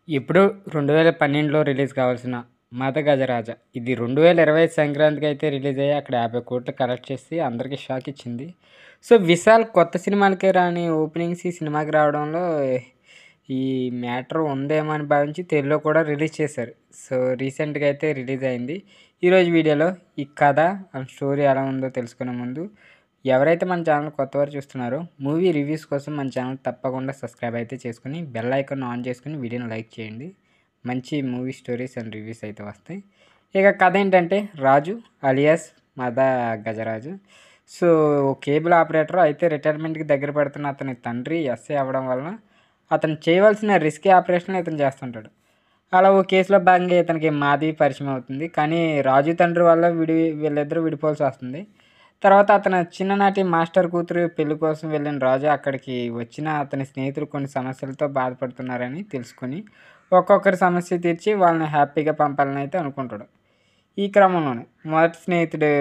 ఇప్పుడు 2012లో రిలీజ్ కావాల్సిన 'మద గజరాజ' ఇది 2025 సంక్రాంతికి అయితే రిలీజ్ అయ్యి అక్కడ 50,00,00,000 కలెక్ట్ చేసి అందరికీ షాక్ ఇచ్చింది. సో, విశాల్ కొత్త సినిమాలకే రాని ఓపెనింగ్స్ ఈ సినిమాకి రావడంలో ఈ మ్యాటర్ ఉందేమో అని భావించి తెలుగులో కూడా రిలీజ్ చేశారు. సో, రీసెంట్‌గా అయితే రిలీజ్ అయింది. ఈరోజు వీడియోలో ఈ కథ అండ్ స్టోరీ ఎలా ఉందో తెలుసుకునే ముందు ఎవరైతే మన ఛానల్ కొత్తవారు చూస్తున్నారో మూవీ రివ్యూస్ కోసం మన ఛానల్ తప్పకుండా సబ్స్క్రైబ్ అయితే చేసుకుని బెల్ ఐకాన్ ఆన్ చేసుకుని వీడియోని లైక్ చేయండి. మంచి మూవీ స్టోరీస్ అండ్ రివ్యూస్ అయితే వస్తాయి. ఇక కథ ఏంటంటే రాజు అలియాస్ మద గజరాజు. సో, కేబుల్ ఆపరేటర్ అయితే రిటైర్మెంట్కి దగ్గర పడుతున్న అతని తండ్రి ఎస్ఐ అవ్వడం వలన అతను చేయవలసిన రిస్కీ ఆపరేషన్ ఇతను చేస్తుంటాడు. అలా ఓ కేసులో భాగంగా ఇతనికి మాధవి పరిచయం అవుతుంది. కానీ రాజు తండ్రి వల్ల వీళ్ళిద్దరూ విడిపోవాల్సి వస్తుంది. తర్వాత అతని చిన్ననాటి మాస్టర్ కూతురు పెళ్లి కోసం వెళ్ళిన రాజు అక్కడికి వచ్చిన అతని స్నేహితులు కొన్ని సమస్యలతో బాధపడుతున్నారని తెలుసుకుని ఒక్కొక్కరి సమస్య తీర్చి వాళ్ళని హ్యాపీగా పంపాలని అయితే అనుకుంటాడు. ఈ క్రమంలోనే మొదటి స్నేహితుడు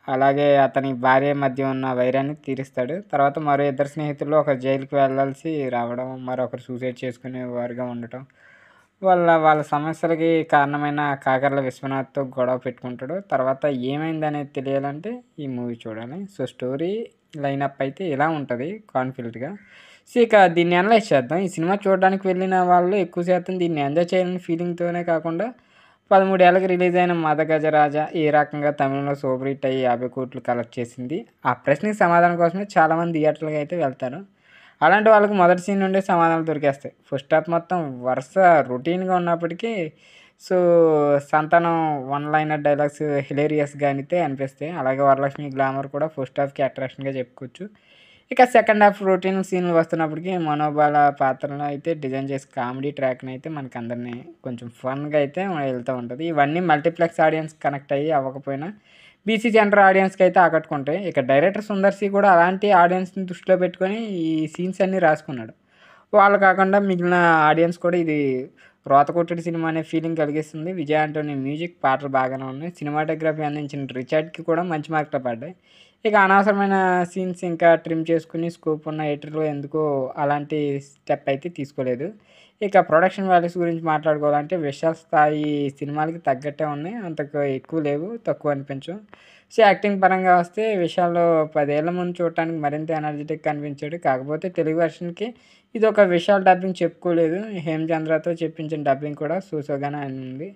అలాగే అతని భార్య మధ్య ఉన్న వైరాన్ని తీరుస్తాడు. తర్వాత మరో ఇద్దరు స్నేహితులు ఒకరు జైలుకి వెళ్ళాల్సి రావడం, మరొకరు సూసైడ్ చేసుకునే వారుగా ఉండటం వాళ్ళ సమస్యలకి కారణమైన కాకర్ల విశ్వనాథ్‌తో గొడవ పెట్టుకుంటాడు. తర్వాత ఏమైందనేది తెలియాలంటే ఈ మూవీ చూడాలి. సో, స్టోరీ లైనప్ అయితే ఇలా ఉంటది కాన్ఫిడెంట్‌గా. సో, ఇక దీన్ని అనలైజ్ చేద్దాం. ఈ సినిమా చూడడానికి వెళ్ళిన వాళ్ళు ఎక్కువ శాతం దీన్ని ఎంజాయ్ చేయాలని ఫీలింగ్‌తోనే కాకుండా 13 ఏళ్ళకి రిలీజ్ అయిన 'మదగజరాజ' ఏ రకంగా తమిళంలో సూపర్ హిట్ అయ్యి 50,00,00,000 కలెక్ట్ చేసింది. ఆ ప్రశ్నకి సమాధానం కోసమే చాలామంది థియేటర్‌లకి అయితే వెళ్తారు. అలాంటి వాళ్ళకి మొదటి సీన్ నుండే సమాధానాలు దొరికేస్తాయి. ఫస్ట్ హాఫ్ మొత్తం వరుస రొటీన్‌గా ఉన్నప్పటికీ సో, సంతానం వన్ లైనర్ డైలాగ్స్ హిలేరియస్‌గా అయితే అనిపిస్తాయి. అలాగే వరలక్ష్మి గ్లామర్ కూడా ఫస్ట్ హాఫ్‌కి అట్రాక్షన్‌గా చెప్పుకోవచ్చు. ఇక సెకండ్ హాఫ్ రొటీన్ సీన్‌లు వస్తున్నప్పటికి మనోబాల పాత్రలను అయితే డిజైన్ చేసి కామెడీ ట్రాక్‌ని అయితే మనకందరిని కొంచెం ఫన్‌గా అయితే వెళ్తూ ఉంటది. ఇవన్నీ మల్టీప్లెక్స్ ఆడియన్స్ కనెక్ట్ అయ్యి అవ్వకపోయినా బీసీ జనరల్ ఆడియన్స్‌కి అయితే ఆకట్టుకుంటాయి. ఇక డైరెక్టర్ సుందర్ సి కూడా అలాంటి ఆడియన్స్‌ని దృష్టిలో పెట్టుకొని ఈ సీన్స్ అన్నీ రాసుకున్నాడు. వాళ్ళు కాకుండా మిగిలిన ఆడియన్స్ కూడా ఇది రోత కొట్టడి సినిమా అనే ఫీలింగ్ కలిగిస్తుంది. విజయ్ ఆంటోనీ మ్యూజిక్, పాటలు బాగానే ఉన్నాయి. సినిమాటోగ్రఫీ అందించిన రిచర్డ్‌కి కూడా మంచి మార్కులు పడ్డాయి. ఇక అనవసరమైన సీన్స్ ఇంకా ట్రిమ్ చేసుకుని స్కోప్ ఉన్న ఎడిటర్లు ఎందుకో అలాంటి స్టెప్ అయితే తీసుకోలేదు. ఇక ప్రొడక్షన్ వాల్యూస్ గురించి మాట్లాడుకోవాలంటే విశాల్ స్థాయి సినిమాలకి తగ్గట్టే ఉన్నాయి. అంతకు ఎక్కువ లేవు, తక్కువ అనిపించవు. సో, యాక్టింగ్ పరంగా వస్తే విశాల్ 10 ఏళ్ల ముందు చూడటానికి మరింత ఎనర్జిటిక్‌గా కనిపించాడు. కాకపోతే తెలుగు వెర్షన్‌కి ఇదొక విశాల్ డబ్బింగ్ చెప్పుకోలేదు. హేమచంద్రతో చెప్పించిన డబ్బింగ్ కూడా సూసోగానే ఉంది.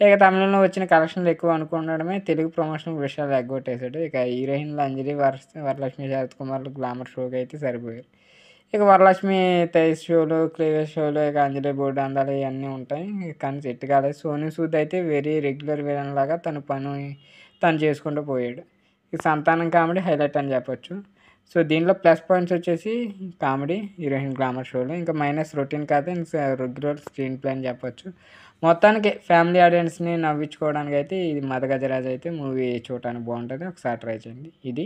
ఇక తమిళంలో వచ్చిన కలెక్షన్లు ఎక్కువ అనుకుండడమే తెలుగు ప్రమోషన్‌కి విశాల్ ఎగ్గొట్టేసాడు. ఇక హీరోయిన్‌లు అంజలి, వరలక్ష్మి, శరత్ కుమార్‌లు గ్లామర్ షోకి అయితే సరిపోయారు. ఇక వరలక్ష్మి తేజ్ షోలు, క్లీవేజ్ షోలు, ఇక అంజలి బోర్డు అందాలు ఇవన్నీ ఉంటాయి. కానీ సెట్ కాలేదు. సోనూ సూద్ అయితే వెరీ రెగ్యులర్ విలన్ లాగా తన పని తను చేసుకుంటూ పోయాడు. ఈ సంతానం కామెడీ హైలైట్ అని చెప్పొచ్చు. సో, దీనిలో ప్లస్ పాయింట్స్ వచ్చేసి కామెడీ, హీరోయిన్ గ్లామర్ షోలు, ఇంకా మైనస్ రొటీన్ కథ, ఇంకా రెగ్యులర్ స్క్రీన్ ప్లే అని చెప్పొచ్చు. మొత్తానికి ఫ్యామిలీ ఆడియన్స్‌ని నవ్వించుకోవడానికి అయితే ఇది 'మదగజరాజు' అయితే మూవీ చూడటానికి బాగుంటుంది. ఒకసారి ట్రై చేయండి. ఇది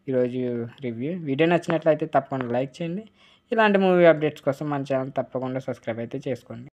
ఈరోజు రివ్యూ. వీడియో నచ్చినట్లయితే తప్పకుండా లైక్ చేయండి. ఇలాంటి మూవీ అప్డేట్స్ కోసం మన ఛానల్ తప్పకుండా సబ్స్క్రైబ్ అయితే చేసుకోండి.